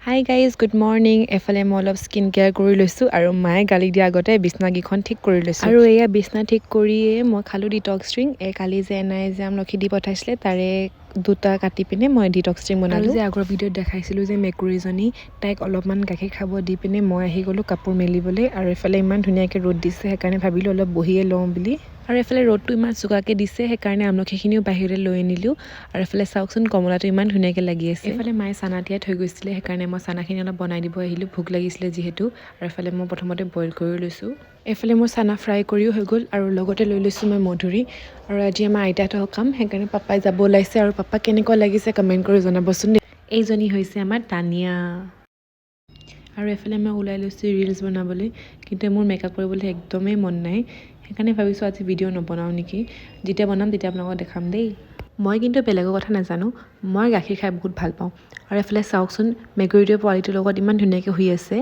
hi guys good morning এফালে মই অলপ স্কিন কেয়াৰ কৰি লৈছোঁ আৰু মায়ে গালি দিয়া আগতে বিছনাকেইখন ঠিক কৰি লৈছোঁ আৰু এয়া বিছনা ঠিক কৰিয়ে মই খালোঁ ডিটক্স ড্ৰিংক কালি যে এনাই যে আমলখি দি পঠাইছিলে তাৰে দুটা কাটি পিনে মই ডিটক্স ড্ৰিংক বনালোঁ যে আগৰ ভিডিঅ'ত দেখাইছিলোঁ যে মেকুৰীজনী তাইক অলপমান গাখীৰ খাব দি পিনে মই আহি গ'লোঁ কাপোৰ মেলিবলৈ আৰু এফালে ইমান ধুনীয়াকৈ ৰ'দ দিছে সেইকাৰণে ভাবিলোঁ অলপ বহিয়ে লওঁ বুলি আৰু এফালে ৰ'দটো ইমান চোকাকৈ দিছে সেইকাৰণে আমলখিখিনিও বাহিৰলৈ লৈ আনিলোঁ আৰু এফালে চাওকচোন কমলাটো ইমান ধুনীয়াকৈ লাগি আছে এফালে মায়ে চানা তিয়াই থৈ গৈছিলে সেইকাৰণে মই চানাখিনি অলপ বনাই দিব আহিলোঁ ভোক লাগিছিলে যিহেতু আৰু এফালে মই প্ৰথমতে বইল কৰি লৈছোঁ এফালে মোৰ চানা ফ্ৰাই কৰিও হৈ গ'ল আৰু লগতে লৈ লৈছোঁ মই মধুৰি আৰু আজি আমাৰ আইতাহঁতৰ কাম সেইকাৰণে পাপাই যাব ওলাইছে আৰু পাপা কেনেকুৱা লাগিছে কমেণ্ট কৰি জনাবচোন এইজনী হৈছে আমাৰ তানিয়া আৰু এফালে মই ওলাই লৈছোঁ ৰিলছ বনাবলৈ কিন্তু মোৰ মেকআপ কৰিবলৈ একদমেই মন নাই সেইকাৰণে ভাবিছোঁ আজি ভিডিঅ' নবনাওঁ নেকি যেতিয়া বনাম তেতিয়া আপোনালোকক দেখাম দেই মই কিন্তু বেলেগৰ কথা নাজানো মই গাখীৰ খাই বহুত ভাল পাওঁ আৰু এফালে চাওকচোন মেকুৰীটোৱে পোৱালিটোৰ লগত ইমান ধুনীয়াকৈ শুই আছে